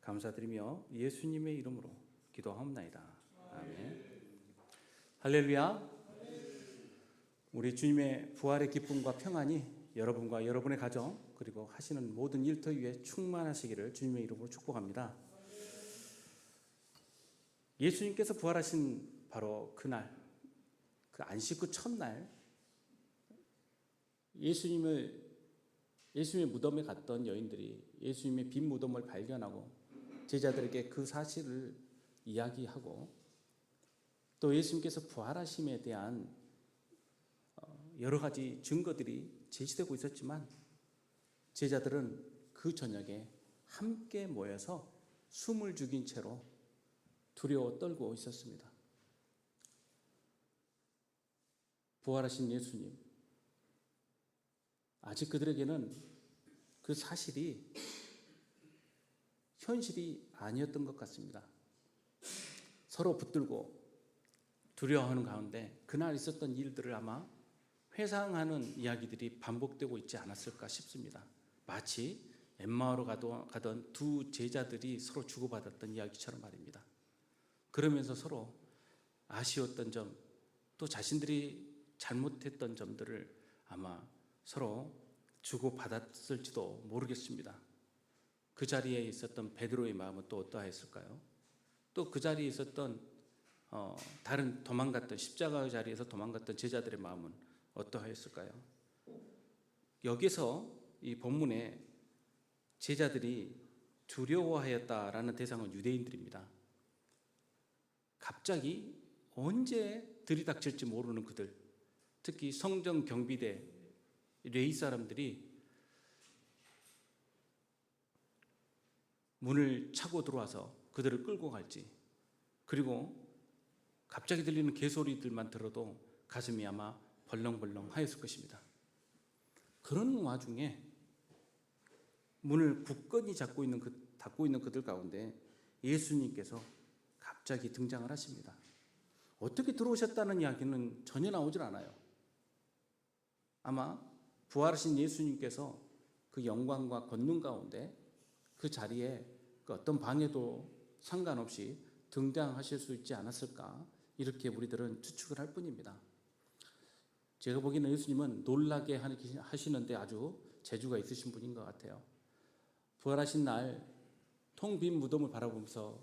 감사드리며 예수님의 이름으로 기도하옵나이다. 아멘. 할렐루야. 우리 주님의 부활의 기쁨과 평안이 여러분과 여러분의 가정 그리고 하시는 모든 일터 위에 충만하시기를 주님의 이름으로 축복합니다. 예수님께서 부활하신 바로 그날, 그 안식 그 첫날, 예수님의 무덤에 갔던 여인들이 예수님의 빈 무덤을 발견하고 제자들에게 그 사실을 이야기하고 또 예수님께서 부활하심에 대한 여러 가지 증거들이 제시되고 있었지만 제자들은 그 저녁에 함께 모여서 숨을 죽인 채로 두려워 떨고 있었습니다. 부활하신 예수님, 아직 그들에게는 그 사실이 현실이 아니었던 것 같습니다. 서로 붙들고 두려워하는 가운데 그날 있었던 일들을 아마 회상하는 이야기들이 반복되고 있지 않았을까 싶습니다. 마치 엠마오로 가던 두 제자들이 서로 주고받았던 이야기처럼 말입니다. 그러면서 서로 아쉬웠던 점, 또 자신들이 잘못했던 점들을 아마 서로 주고받았을지도 모르겠습니다. 그 자리에 있었던 베드로의 마음은 또 어떠했을까요? 또 그 자리에 있었던 다른 도망갔던 십자가의 자리에서 도망갔던 제자들의 마음은 어떠하였을까요? 여기서 이 본문에 제자들이 두려워하였다라는 대상은 유대인들입니다. 갑자기 언제 들이닥칠지 모르는 그들, 특히 성전 경비대 레위 사람들이 문을 차고 들어와서 그들을 끌고 갈지, 그리고 갑자기 들리는 개소리들만 들어도 가슴이 아마 벌렁벌렁 하였을 것입니다. 그런 와중에 문을 굳건히 닫고 있는 그들 가운데 예수님께서 갑자기 등장을 하십니다. 어떻게 들어오셨다는 이야기는 전혀 나오질 않아요. 아마 부활하신 예수님께서 그 영광과 권능 가운데 그 자리에 그 어떤 방해도 상관없이 등장하실 수 있지 않았을까, 이렇게 우리들은 추측을 할 뿐입니다. 제가 보기에는 예수님은 놀라게 하시는데 아주 재주가 있으신 분인 것 같아요. 부활하신 날 텅 빈 무덤을 바라보면서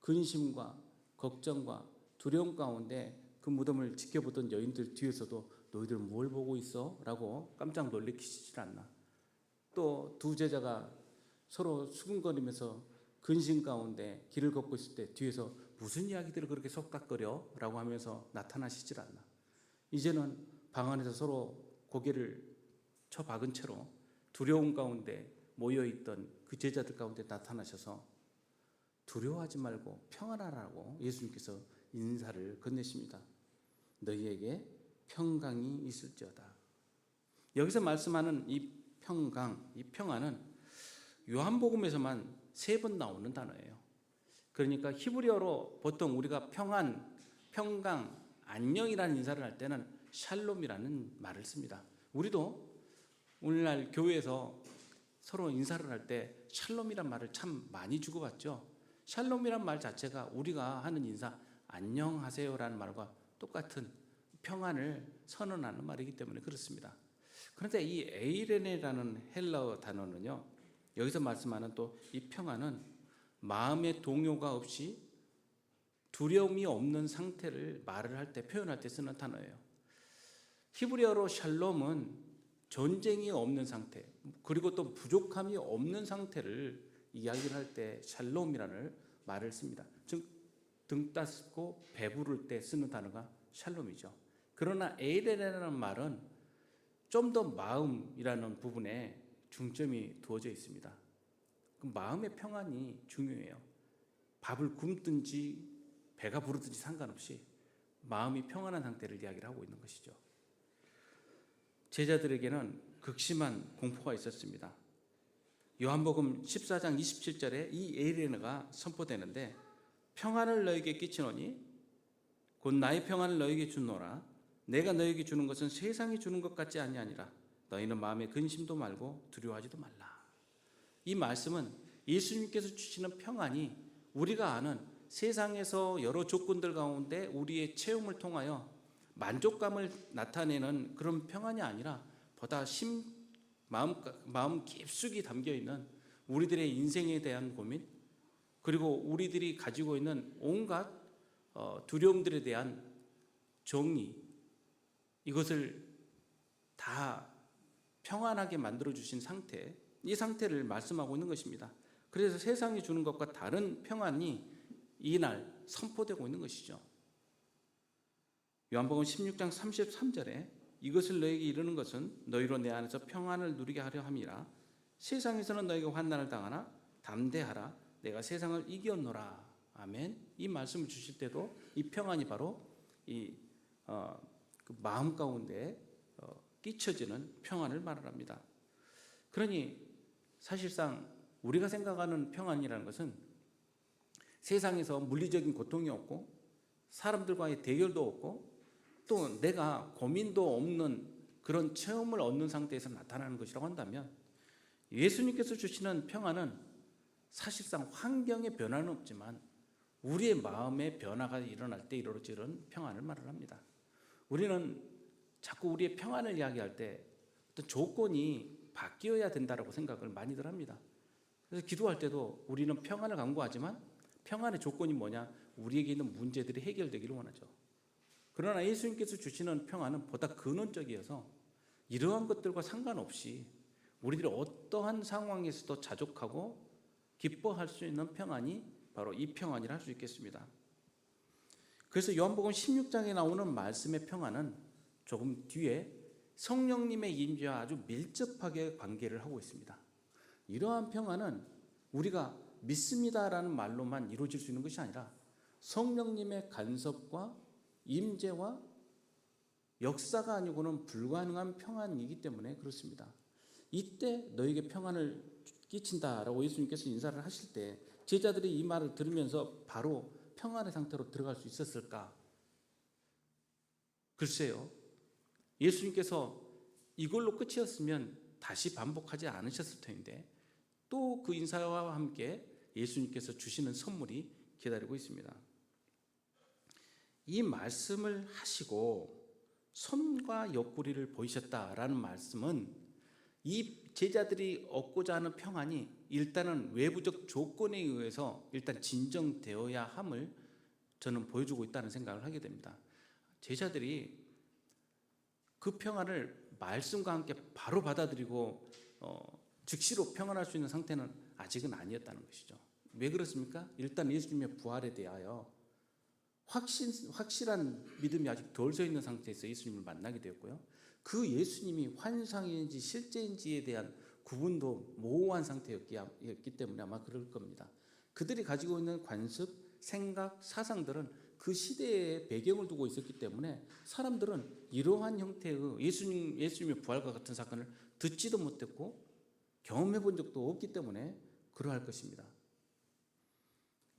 근심과 걱정과 두려움 가운데 그 무덤을 지켜보던 여인들 뒤에서도 너희들 뭘 보고 있어? 라고 깜짝 놀래키시질 않나. 또 두 제자가 서로 수근거리면서 근심 가운데 길을 걷고 있을 때 뒤에서 무슨 이야기들을 그렇게 속닥거려? 라고 하면서 나타나시질 않나. 이제는 방 안에서 서로 고개를 쳐박은 채로 두려움 가운데 모여있던 그 제자들 가운데 나타나셔서 두려워하지 말고 평안하라고 예수님께서 인사를 건네십니다. 너희에게 평강이 있을지어다. 여기서 말씀하는 이 평강, 이 평안은 요한복음에서만 3번 나오는 단어예요. 그러니까 히브리어로 보통 우리가 평안, 평강, 안녕이라는 인사를 할 때는 샬롬이라는 말을 씁니다. 우리도 오늘날 교회에서 서로 인사를 할 때 샬롬이란 말을 참 많이 주고받죠. 샬롬이란 말 자체가 우리가 하는 인사, 안녕하세요라는 말과 똑같은 평안을 선언하는 말이기 때문에 그렇습니다. 그런데 이 에이레네라는 헬라어 단어는요, 여기서 말씀하는 또 이 평안은 마음의 동요가 없이 두려움이 없는 상태를 말을 할 때, 표현할 때 쓰는 단어예요. 히브리어로 샬롬은 전쟁이 없는 상태, 그리고 또 부족함이 없는 상태를 이야기를 할 때 샬롬이라는 말을 씁니다. 즉 등 따스고 배부를 때 쓰는 단어가 샬롬이죠. 그러나 에이레라는 말은 좀 더 마음이라는 부분에 중점이 두어져 있습니다. 그 마음의 평안이 중요해요. 밥을 굶든지 배가 부르든지 상관없이 마음이 평안한 상태를 이야기를 하고 있는 것이죠. 제자들에게는 극심한 공포가 있었습니다. 요한복음 14장 27절에 이 에이레네가 선포되는데, 평안을 너에게 끼치노니 곧 나의 평안을 너에게 주노라. 내가 너에게 주는 것은 세상이 주는 것 같지 아니하니라. 너희는 마음에 근심도 말고 두려워하지도 말라. 이 말씀은 예수님께서 주시는 평안이 우리가 아는 세상에서 여러 조건들 가운데 우리의 체험을 통하여 만족감을 나타내는 그런 평안이 아니라 보다 마음 깊숙이 담겨있는 우리들의 인생에 대한 고민, 그리고 우리들이 가지고 있는 온갖 두려움들에 대한 정의, 이것을 다 평안하게 만들어주신 상태, 이 상태를 말씀하고 있는 것입니다. 그래서 세상이 주는 것과 다른 평안이 이날 선포되고 있는 것이죠. 요한복음 16장 33절에 이것을 너에게 이르는 것은 너희로 내 안에서 평안을 누리게 하려 함이라. 세상에서는 너희가 환난을 당하나 담대하라. 내가 세상을 이겼노라. 아멘. 이 말씀을 주실 때도 이 평안이 바로 그 마음 가운데 끼쳐지는 평안을 말합니다. 그러니 사실상 우리가 생각하는 평안이라는 것은 세상에서 물리적인 고통이 없고 사람들과의 대결도 없고 또 내가 고민도 없는 그런 체험을 얻는 상태에서 나타나는 것이라고 한다면, 예수님께서 주시는 평안은 사실상 환경의 변화는 없지만 우리의 마음의 변화가 일어날 때 이루어지는 평안을 말을 합니다. 우리는 자꾸 우리의 평안을 이야기할 때 어떤 조건이 바뀌어야 된다고 생각을 많이들 합니다. 그래서 기도할 때도 우리는 평안을 간구하지만 평안의 조건이 뭐냐? 우리에게 있는 문제들이 해결되기를 원하죠. 그러나 예수님께서 주시는 평안은 보다 근원적이어서 이러한 것들과 상관없이 우리들이 어떠한 상황에서도 자족하고 기뻐할 수 있는 평안이 바로 이 평안이라 할 수 있겠습니다. 그래서 요한복음 16장에 나오는 말씀의 평안은 조금 뒤에 성령님의 임재와 아주 밀접하게 관계를 하고 있습니다. 이러한 평안은 우리가 믿습니다라는 말로만 이루어질 수 있는 것이 아니라 성령님의 간섭과 임재와 역사가 아니고는 불가능한 평안이기 때문에 그렇습니다. 이때 너에게 평안을 끼친다라고 예수님께서 인사를 하실 때 제자들이 이 말을 들으면서 바로 평안의 상태로 들어갈 수 있었을까? 글쎄요. 예수님께서 이걸로 끝이었으면 다시 반복하지 않으셨을 텐데 또 그 인사와 함께 예수님께서 주시는 선물이 기다리고 있습니다. 이 말씀을 하시고 손과 옆구리를 보이셨다라는 말씀은 이 제자들이 얻고자 하는 평안이 일단은 외부적 조건에 의해서 일단 진정되어야 함을 저는 보여주고 있다는 생각을 하게 됩니다. 제자들이 그 평안을 말씀과 함께 바로 받아들이고 즉시로 평안할 수 있는 상태는 아직은 아니었다는 것이죠. 왜 그렇습니까? 일단 예수님의 부활에 대하여 확실한 믿음이 아직 덜 서 있는 상태에서 예수님을 만나게 되었고요. 그 예수님이 환상인지 실제인지에 대한 구분도 모호한 상태였기 때문에 아마 그럴 겁니다. 그들이 가지고 있는 관습, 생각, 사상들은 그 시대의 배경을 두고 있었기 때문에 사람들은 이러한 형태의 예수님의 부활과 같은 사건을 듣지도 못했고 경험해 본 적도 없기 때문에 그러할 것입니다.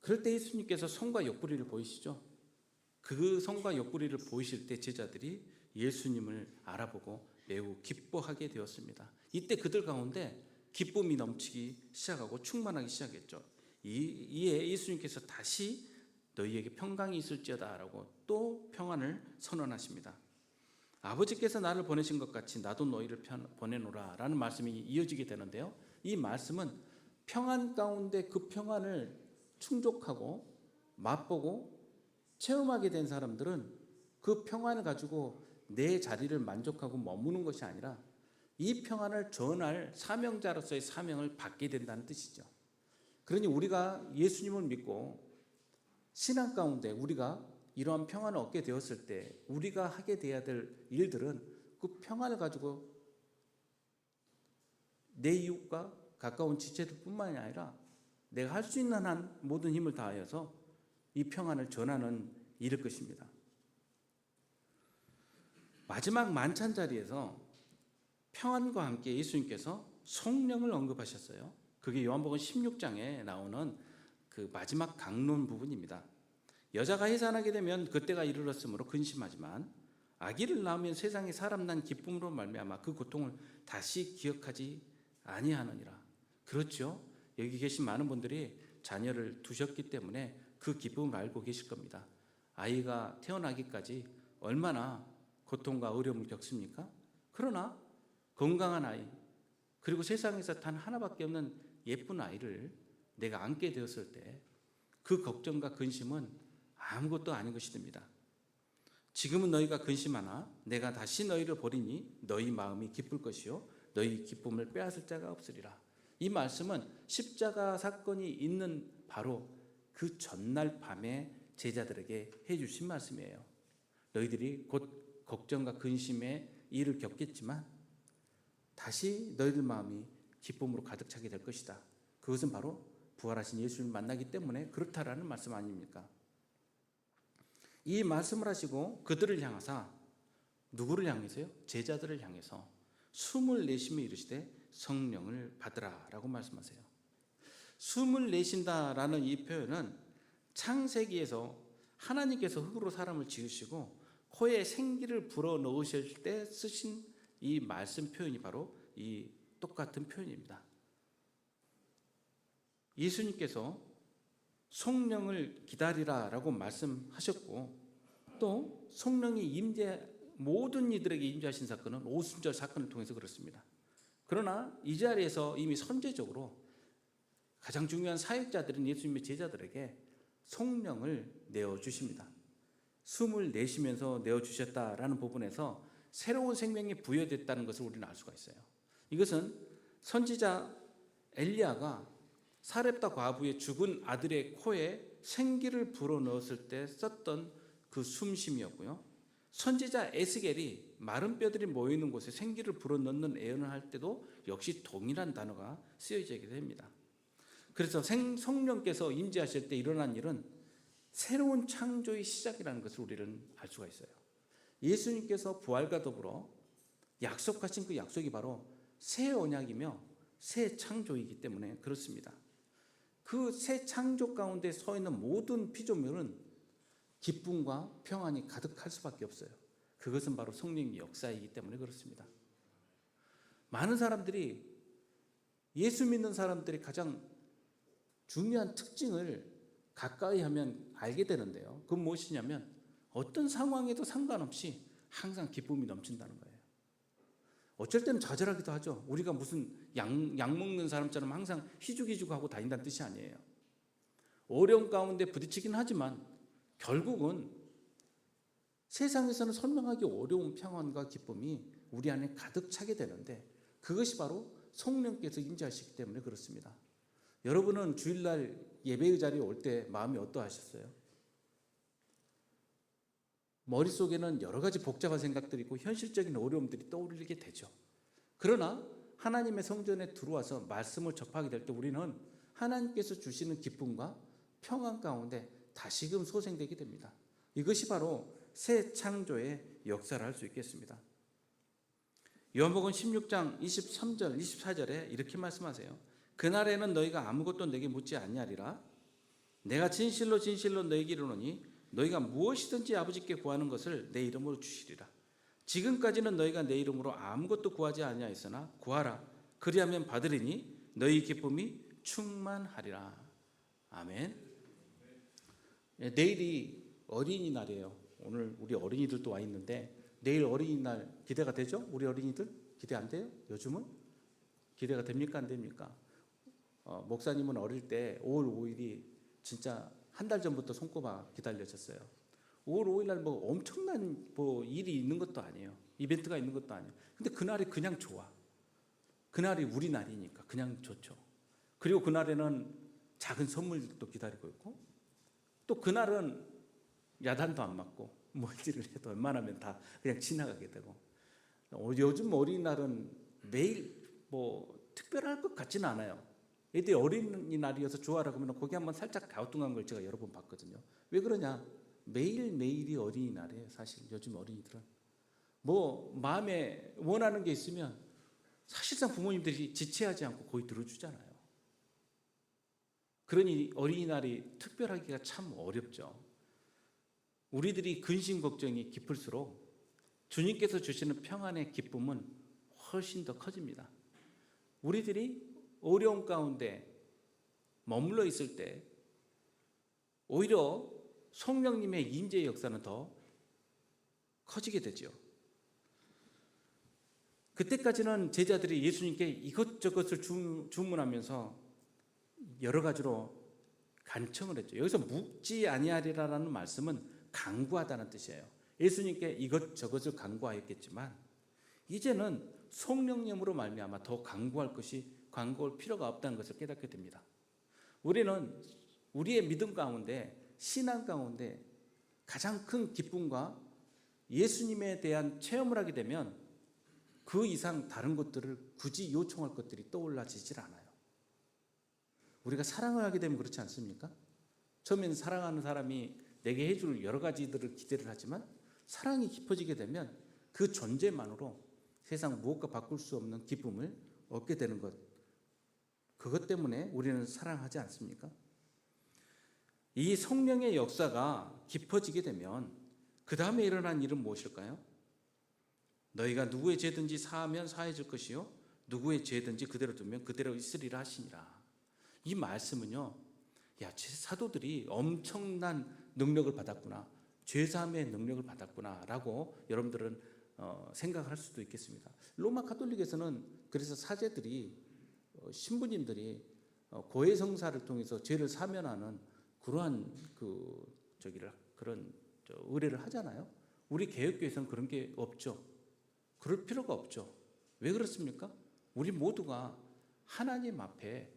그럴 때 예수님께서 손과 옆구리를 보이시죠? 그 손과 옆구리를 보이실 때 제자들이 예수님을 알아보고 매우 기뻐하게 되었습니다. 이때 그들 가운데 기쁨이 넘치기 시작하고 충만하기 시작했죠. 이에 예수님께서 다시 너희에게 평강이 있을지어다 라고 또 평안을 선언하십니다. 아버지께서 나를 보내신 것 같이 나도 너희를 보내노라 라는 말씀이 이어지게 되는데요. 이 말씀은 평안 가운데 그 평안을 충족하고 맛보고 체험하게 된 사람들은 그 평안을 가지고 내 자리를 만족하고 머무는 것이 아니라 이 평안을 전할 사명자로서의 사명을 받게 된다는 뜻이죠. 그러니 우리가 예수님을 믿고 신앙 가운데 우리가 이러한 평안을 얻게 되었을 때 우리가 하게 돼야 될 일들은 그 평안을 가지고 내 이웃과 가까운 지체들뿐만이 아니라 내가 할 수 있는 한 모든 힘을 다하여서 이 평안을 전하는 일일 것입니다. 마지막 만찬 자리에서 평안과 함께 예수님께서 성령을 언급하셨어요. 그게 요한복음 16장에 나오는 그 마지막 강론 부분입니다. 여자가 해산하게 되면 그때가 이르렀으므로 근심하지만 아기를 낳으면 세상에 사람 난 기쁨으로 말미암아 그 고통을 다시 기억하지 아니하느니라. 그렇죠. 여기 계신 많은 분들이 자녀를 두셨기 때문에 그 기쁨을 알고 계실 겁니다. 아이가 태어나기까지 얼마나 고통과 어려움을 겪습니까? 그러나 건강한 아이, 그리고 세상에서 단 하나밖에 없는 예쁜 아이를 내가 안게 되었을 때 그 걱정과 근심은 아무것도 아닌 것이 됩니다. 지금은 너희가 근심하나 내가 다시 너희를 보리니 너희 마음이 기쁠 것이요 너희 기쁨을 빼앗을 자가 없으리라. 이 말씀은 십자가 사건이 있는 바로 그 전날 밤에 제자들에게 해주신 말씀이에요. 너희들이 곧 걱정과 근심의 일을 겪겠지만 다시 너희들 마음이 기쁨으로 가득 차게 될 것이다. 그것은 바로 부활하신 예수를 만나기 때문에 그렇다라는 말씀 아닙니까? 이 말씀을 하시고 그들을 향하사, 누구를 향해서요? 제자들을 향해서 숨을 내쉬며 이르시되 성령을 받으라 라고 말씀하세요. 숨을 내쉰다라는 이 표현은 창세기에서 하나님께서 흙으로 사람을 지으시고 코에 생기를 불어넣으실 때 쓰신 이 말씀 표현이 바로 이 똑같은 표현입니다. 예수님께서 성령을 기다리라 라고 말씀하셨고, 또 성령이 모든 이들에게 임재하신 사건은 오순절 사건을 통해서 그렇습니다. 그러나 이 자리에서 이미 선제적으로 가장 중요한 사역자들인 예수님의 제자들에게 성령을 내어주십니다. 숨을 내쉬면서 내어주셨다라는 부분에서 새로운 생명이 부여됐다는 것을 우리는 알 수가 있어요. 이것은 선지자 엘리야가 사렙다 과부의 죽은 아들의 코에 생기를 불어넣었을 때 썼던 그 숨쉼이었고요. 선지자 에스겔이 마른 뼈들이 모이는 곳에 생기를 불어넣는 예언을 할 때도 역시 동일한 단어가 쓰여지게 됩니다. 그래서 성령께서 임재하실 때 일어난 일은 새로운 창조의 시작이라는 것을 우리는 알 수가 있어요. 예수님께서 부활과 더불어 약속하신 그 약속이 바로 새 언약이며 새 창조이기 때문에 그렇습니다. 그 새 창조 가운데 서 있는 모든 피조물은 기쁨과 평안이 가득할 수밖에 없어요. 그것은 바로 성령의 역사이기 때문에 그렇습니다. 많은 사람들이, 예수 믿는 사람들이 가장 중요한 특징을 가까이 하면 알게 되는데요. 그건 무엇이냐면 어떤 상황에도 상관없이 항상 기쁨이 넘친다는 거예요. 어쩔 때는 좌절하기도 하죠. 우리가 무슨 약 먹는 사람처럼 항상 희죽희죽하고 다닌다는 뜻이 아니에요. 어려운 가운데 부딪히긴 하지만 결국은 세상에서는 설명하기 어려운 평안과 기쁨이 우리 안에 가득 차게 되는데 그것이 바로 성령께서 임재하시기 때문에 그렇습니다. 여러분은 주일날 예배의 자리에 올 때 마음이 어떠하셨어요? 머릿속에는 여러 가지 복잡한 생각들이 있고 현실적인 어려움들이 떠오르게 되죠. 그러나 하나님의 성전에 들어와서 말씀을 접하게 될 때 우리는 하나님께서 주시는 기쁨과 평안 가운데 다시금 소생되게 됩니다. 이것이 바로 새 창조의 역사를 할 수 있겠습니다. 요한복음 16장 23절 24절에 이렇게 말씀하세요. 그날에는 너희가 아무것도 내게 묻지 아니하리라. 내가 진실로 진실로 너희에게 이르노니 너희가 무엇이든지 아버지께 구하는 것을 내 이름으로 주시리라. 지금까지는 너희가 내 이름으로 아무것도 구하지 아니하였으나 구하라. 그리하면 받으리니 너희 기쁨이 충만하리라. 아멘. 내일이 어린이날이에요. 오늘 우리 어린이들도 와 있는데 내일 어린이날 기대가 되죠? 우리 어린이들 기대 안 돼요? 요즘은 기대가 됩니까? 안 됩니까? 목사님은 어릴 때 5월 5일이 진짜 한 달 전부터 손꼽아 기다려졌어요. 5월 5일 날 뭐 엄청난 일이 있는 것도 아니에요. 이벤트가 있는 것도 아니에요. 근데 그날이 그냥 좋아. 그날이 우리 날이니까 그냥 좋죠. 그리고 그날에는 작은 선물도 기다리고 있고 또 그날은 야단도 안 맞고 뭘 일을 해도 웬만하면 다 그냥 지나가게 되고 요즘 어린이날은 매일 특별할 것 같지는 않아요. 애들이 어린이날이어서 좋아라고 하면 거기 한번 살짝 갸우뚱한 걸 제가 여러 번 봤거든요. 왜 그러냐? 매일매일이 어린이날이에요. 사실 요즘 어린이들은 마음에 원하는 게 있으면 사실상 부모님들이 지체하지 않고 거의 들어주잖아요. 그러니 어린이날이 특별하기가 참 어렵죠. 우리들이 근심 걱정이 깊을수록 주님께서 주시는 평안의 기쁨은 훨씬 더 커집니다. 우리들이 어려운 가운데 머물러 있을 때 오히려 성령님의 임재의 역사는 더 커지게 되죠. 그때까지는 제자들이 예수님께 이것저것을 주문하면서 여러 가지로 간청을 했죠. 여기서 묵지 아니하리라라는 말씀은 간구하다는 뜻이에요. 예수님께 이것저것을 간구하였겠지만 이제는 성령님으로 말미암아 더 간구할 필요가 없다는 것을 깨닫게 됩니다. 우리는 우리의 믿음 가운데, 신앙 가운데 가장 큰 기쁨과 예수님에 대한 체험을 하게 되면 그 이상 다른 것들을 굳이 요청할 것들이 떠올라지질 않아요. 우리가 사랑을 하게 되면 그렇지 않습니까? 처음에는 사랑하는 사람이 내게 해줄 여러 가지들을 기대를 하지만 사랑이 깊어지게 되면 그 존재만으로 세상 무엇과 바꿀 수 없는 기쁨을 얻게 되는 것, 그것 때문에 우리는 사랑하지 않습니까? 이 성령의 역사가 깊어지게 되면 그 다음에 일어난 일은 무엇일까요? 너희가 누구의 죄든지 사하면 사해질 것이요 누구의 죄든지 그대로 두면 그대로 있으리라 하시니라. 이 말씀은요, 야, 사도들이 엄청난 능력을 받았구나, 죄사함의 능력을 받았구나 라고 여러분들은 생각할 수도 있겠습니다. 로마 가톨릭에서는 그래서 사제들이 신부님들이 고해성사를 통해서 죄를 사면하는 그러한 그런 의뢰를 하잖아요. 우리 개혁교회에서는 그런 게 없죠. 그럴 필요가 없죠. 왜 그렇습니까? 우리 모두가 하나님 앞에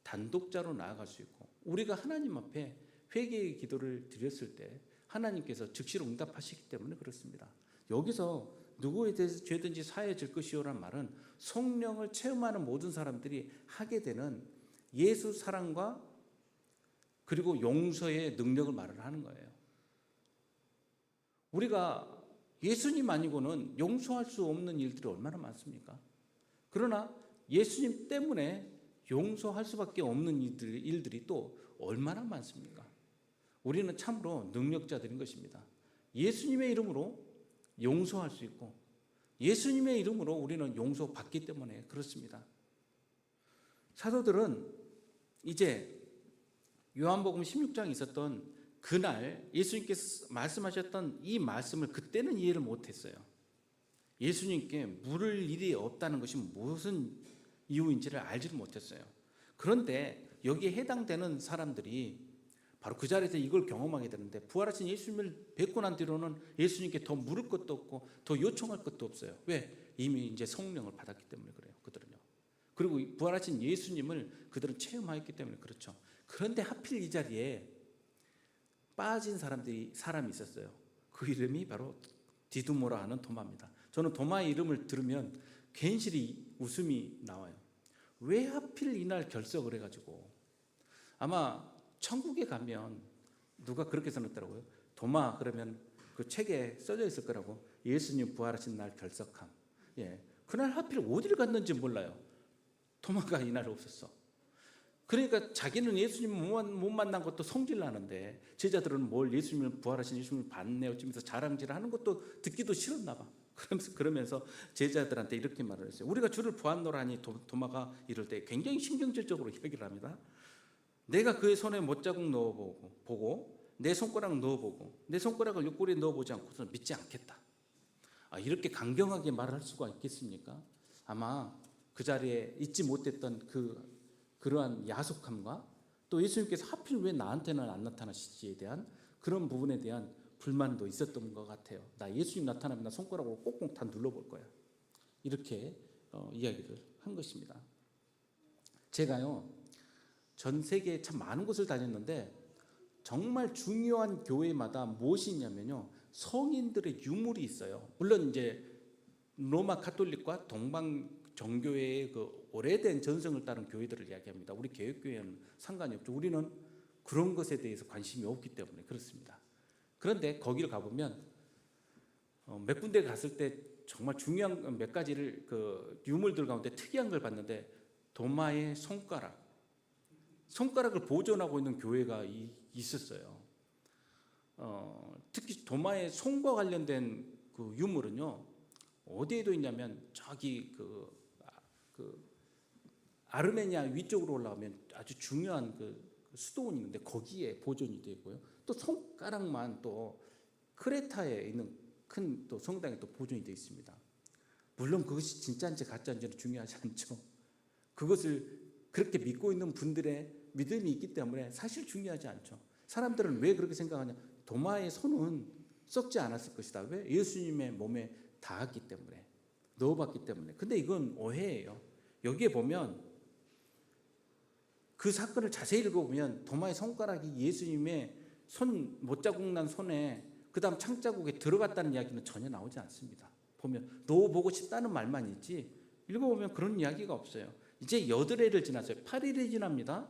단독자로 나아갈 수 있고 우리가 하나님 앞에 회개의 기도를 드렸을 때 하나님께서 즉시로 응답하시기 때문에 그렇습니다. 여기서 누구에 대해서 죄든지 사해질 것이요란 말은 성령을 체험하는 모든 사람들이 하게 되는 예수 사랑과 그리고 용서의 능력을 말을 하는 거예요. 우리가 예수님 아니고는 용서할 수 없는 일들이 얼마나 많습니까? 그러나 예수님 때문에 용서할 수밖에 없는 일들이 또 얼마나 많습니까? 우리는 참으로 능력자들인 것입니다. 예수님의 이름으로 용서할 수 있고 예수님의 이름으로 우리는 용서받기 때문에 그렇습니다. 사도들은 이제 요한복음 16장에 있었던 그날 예수님께서 말씀하셨던 이 말씀을 그때는 이해를 못했어요. 예수님께 물을 일이 없다는 것이 무슨 이유인지를 알지를 못했어요. 그런데 여기에 해당되는 사람들이 바로 그 자리에서 이걸 경험하게 되는데 부활하신 예수님을 뵙고 난 뒤로는 예수님께 더 물을 것도 없고 더 요청할 것도 없어요. 왜? 이미 이제 성령을 받았기 때문에 그래요. 그들은요. 그리고 부활하신 예수님을 그들은 체험하였기 때문에 그렇죠. 그런데 하필 이 자리에 빠진 사람이 있었어요. 그 이름이 바로 디두모라 하는 도마입니다. 저는 도마의 이름을 들으면 괜시리 웃음이 나와요. 왜 하필 이날 결석을 해가지고 아마 천국에 가면 누가 그렇게 써놨더라고요. 도마 그러면 그 책에 써져 있을 거라고. 예수님 부활하신 날 결석함. 예, 그날 하필 어디를 갔는지 몰라요. 도마가 이날 없었어. 그러니까 자기는 예수님 못 만난 것도 성질나는데 제자들은 뭘 예수님을 부활하신 예수님을 봤네요 지면서 자랑질을 하는 것도 듣기도 싫었나 봐. 그러면서 제자들한테 이렇게 말을 했어요. 우리가 주를 보았노라니. 도마가 이럴 때 굉장히 신경질적으로 이야기를 합니다. 내가 그의 손에 못자국 넣어보고 내 손가락 넣어보고 내 손가락을 옆구리에 넣어보지 않고서는 믿지 않겠다. 이렇게 강경하게 말을 할 수가 있겠습니까? 아마 그 자리에 잊지 못했던 그러한 야속함과 또 예수님께서 하필 왜 나한테는 안 나타나시지에 대한 그런 부분에 대한 불만도 있었던 것 같아요. 나 예수님 나타나면 나 손가락으로 꼭꼭 다 눌러볼 거야. 이렇게 이야기를 한 것입니다. 제가요 전 세계에 참 많은 곳을 다녔는데 정말 중요한 교회마다 무엇이 있냐면요, 성인들의 유물이 있어요. 물론 이제 로마 가톨릭과 동방 정교회의 그 오래된 전성을 따른 교회들을 이야기합니다. 우리 개혁교회는 상관이 없죠. 우리는 그런 것에 대해서 관심이 없기 때문에 그렇습니다. 그런데 거기를 가보면 몇 군데 갔을 때 정말 중요한 몇 가지를 그 유물들 가운데 특이한 걸 봤는데 도마의 손가락을 보존하고 있는 교회가 있었어요. 특히 도마의 손과 관련된 그 유물은요 어디에도 있냐면 저기 그 아르메니아 위쪽으로 올라가면 아주 중요한 그 수도원이 있는데 거기에 보존이 되어 있고요. 또 손가락만 또 크레타에 있는 큰 또 성당에 또 보존이 되어 있습니다. 물론 그것이 진짜인지 가짜인지는 중요하지 않죠. 그것을 그렇게 믿고 있는 분들의 믿음이 있기 때문에 사실 중요하지 않죠. 사람들은 왜 그렇게 생각하냐? 도마의 손은 썩지 않았을 것이다. 왜? 예수님의 몸에 닿았기 때문에, 넣어봤기 때문에. 근데 이건 오해예요. 여기에 보면 그 사건을 자세히 읽어보면 도마의 손가락이 예수님의 손 못자국 난 손에 그 다음 창자국에 들어갔다는 이야기는 전혀 나오지 않습니다. 보면 넣어보고 싶다는 말만 있지 읽어보면 그런 이야기가 없어요. 이제 8일을 지났어요. 8일이 지납니다.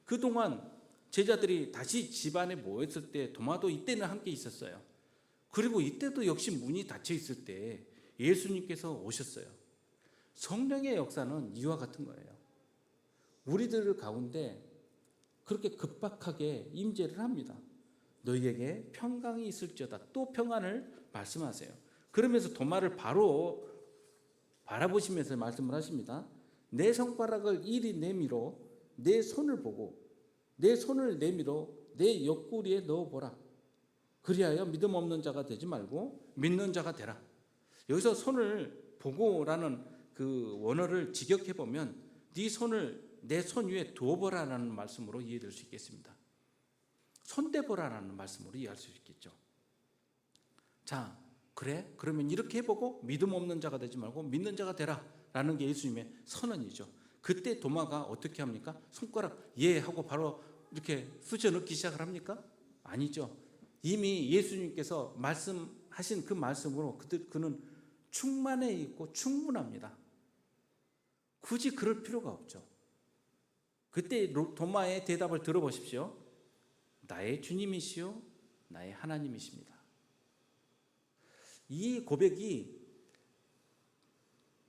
그동안 제자들이 다시 집안에 모였을 때 도마도 이때는 함께 있었어요. 그리고 이때도 역시 문이 닫혀 있을 때 예수님께서 오셨어요. 성령의 역사는 이와 같은 거예요. 우리들 가운데 그렇게 급박하게 임재를 합니다. 너희에게 평강이 있을지어다. 또 평안을 말씀하세요. 그러면서 도마를 바로 바라보시면서 말씀을 하십니다. 내 손가락을 이리 내밀어 내 손을 보고 내 손을 내밀어 내 옆구리에 넣어보라. 그리하여 믿음 없는 자가 되지 말고 믿는 자가 되라. 여기서 손을 보고라는 그 원어를 직역해 보면 네 손을 내 손 위에 두어보라라는 말씀으로 이해될 수 있겠습니다. 손대보라라는 말씀으로 이해할 수 있겠죠. 자, 그래? 그러면 이렇게 해보고 믿음 없는 자가 되지 말고 믿는 자가 되라 라는 게 예수님의 선언이죠. 그때 도마가 어떻게 합니까? 손가락 예 하고 바로 이렇게 쑤셔 넣기 시작을 합니까? 아니죠. 이미 예수님께서 말씀하신 그 말씀으로 그는 충만해 있고 충분합니다. 굳이 그럴 필요가 없죠. 그때 도마의 대답을 들어보십시오. 나의 주님이시요 나의 하나님이십니다. 이 고백이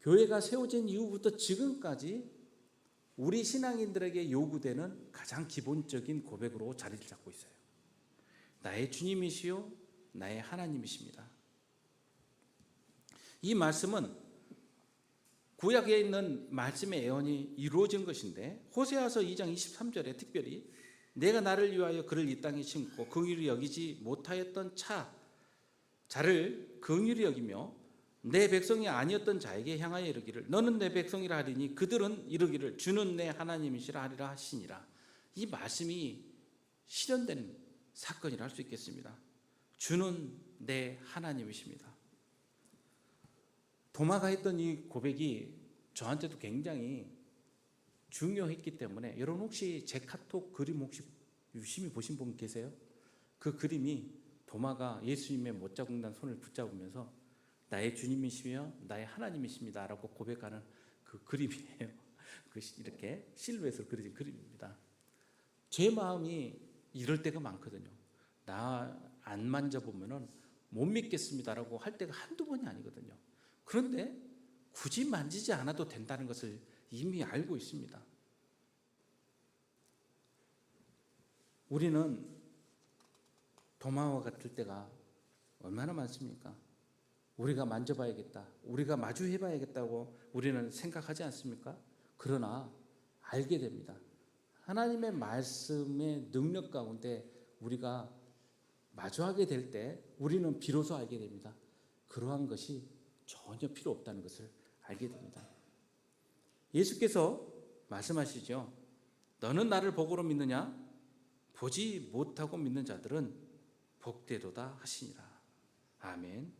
교회가 세워진 이후부터 지금까지 우리 신앙인들에게 요구되는 가장 기본적인 고백으로 자리를 잡고 있어요. 나의 주님이시요 나의 하나님이십니다. 이 말씀은 구약에 있는 말씀의 예언이 이루어진 것인데 호세아서 2장 23절에 특별히 내가 나를 위하여 그를 이 땅에 심고 긍휼히 여기지 못하였던 자를 긍휼히 여기며 내 백성이 아니었던 자에게 향하여 이르기를 너는 내 백성이라 하리니 그들은 이르기를 주는 내 하나님이시라 하리라 하시니라. 이 말씀이 실현된 사건이라 할 수 있겠습니다. 주는 내 하나님이십니다. 도마가 했던 이 고백이 저한테도 굉장히 중요했기 때문에 여러분 혹시 제 카톡 그림 혹시 유심히 보신 분 계세요? 그 그림이 도마가 예수님의 못자국 난 손을 붙잡으면서 나의 주님이시며 나의 하나님이십니다 라고 고백하는 그 그림이에요. 이렇게 실루엣으로 그려진 그림입니다. 제 마음이 이럴 때가 많거든요. 나 안 만져보면 못 믿겠습니다라고 할 때가 한두 번이 아니거든요. 그런데 굳이 만지지 않아도 된다는 것을 이미 알고 있습니다. 우리는 도마와 같을 때가 얼마나 많습니까? 우리가 만져봐야겠다, 우리가 마주해봐야겠다고 우리는 생각하지 않습니까? 그러나 알게 됩니다. 하나님의 말씀의 능력 가운데 우리가 마주하게 될 때 우리는 비로소 알게 됩니다. 그러한 것이 전혀 필요 없다는 것을 알게 됩니다. 예수께서 말씀하시죠. 너는 나를 복으로 믿느냐? 보지 못하고 믿는 자들은 복되도다 하시니라. 아멘.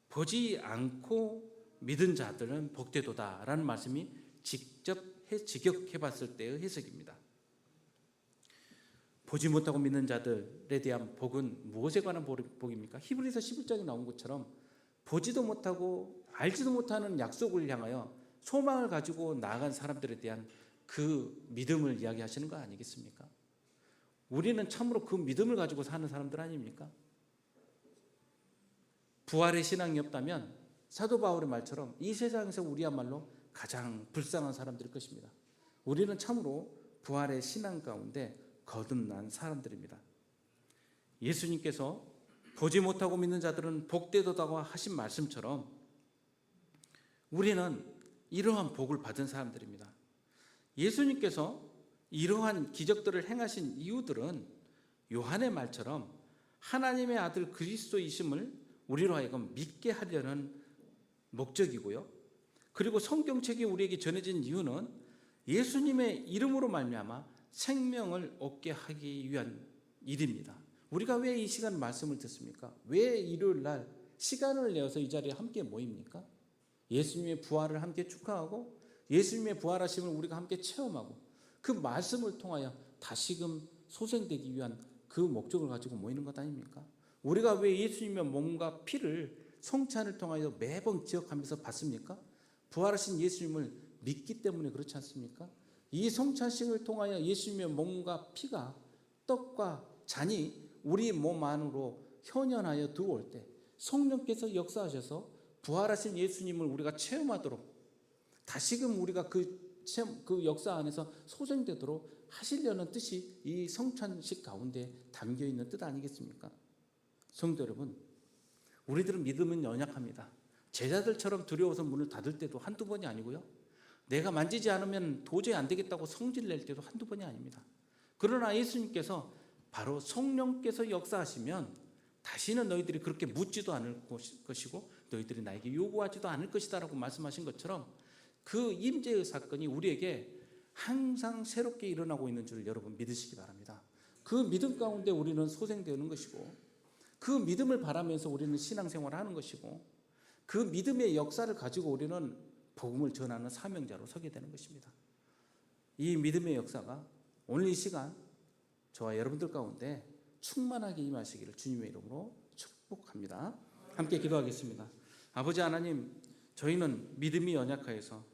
보지 않고 믿은 자들은 복되도다 라는 말씀이 직접 직역해 봤을 때의 해석입니다. 보지 못하고 믿는 자들에 대한 복은 무엇에 관한 복입니까? 히브리서 11장에 나온 것처럼 보지도 못하고 알지도 못하는 약속을 향하여 소망을 가지고 나아간 사람들에 대한 그 믿음을 이야기하시는 거 아니겠습니까? 우리는 참으로 그 믿음을 가지고 사는 사람들 아닙니까? 부활의 신앙이 없다면 사도 바울의 말처럼 이 세상에서 우리야말로 가장 불쌍한 사람들일 것입니다. 우리는 참으로 부활의 신앙 가운데 거듭난 사람들입니다. 예수님께서 보지 못하고 믿는 자들은 복되도다고 하신 말씀처럼 우리는 이러한 복을 받은 사람들입니다. 예수님께서 이러한 기적들을 행하신 이유들은 요한의 말처럼 하나님의 아들 그리스도이심을 우리로 하여금 믿게 하려는 목적이고요. 그리고 성경책이 우리에게 전해진 이유는 예수님의 이름으로 말미암아 생명을 얻게 하기 위한 일입니다. 우리가 왜 이 시간 말씀을 듣습니까? 왜 일요일 날 시간을 내어서 이 자리에 함께 모입니까? 예수님의 부활을 함께 축하하고 예수님의 부활하심을 우리가 함께 체험하고 그 말씀을 통하여 다시금 소생되기 위한 그 목적을 가지고 모이는 것 아닙니까? 우리가 왜 예수님의 몸과 피를 성찬을 통하여 매번 기억하면서 받습니까? 부활하신 예수님을 믿기 때문에 그렇지 않습니까? 이 성찬식을 통하여 예수님의 몸과 피가 떡과 잔이 우리 몸 안으로 현현하여 들어올 때 성령께서 역사하셔서 부활하신 예수님을 우리가 체험하도록 다시금 우리가 그 역사 안에서 소생되도록 하시려는 뜻이 이 성찬식 가운데 담겨있는 뜻 아니겠습니까? 성도 여러분, 우리들은 믿음은 연약합니다. 제자들처럼 두려워서 문을 닫을 때도 한두 번이 아니고요. 내가 만지지 않으면 도저히 안 되겠다고 성질 낼 때도 한두 번이 아닙니다. 그러나 예수님께서 바로 성령께서 역사하시면 다시는 너희들이 그렇게 묻지도 않을 것이고 너희들이 나에게 요구하지도 않을 것이다 라고 말씀하신 것처럼 그 임재의 사건이 우리에게 항상 새롭게 일어나고 있는 줄 여러분 믿으시기 바랍니다. 그 믿음 가운데 우리는 소생되는 것이고 그 믿음을 바라면서 우리는 신앙생활을 하는 것이고 그 믿음의 역사를 가지고 우리는 복음을 전하는 사명자로 서게 되는 것입니다. 이 믿음의 역사가 오늘 이 시간 저와 여러분들 가운데 충만하게 임하시기를 주님의 이름으로 축복합니다. 함께 기도하겠습니다. 아버지 하나님, 저희는 믿음이 연약하여서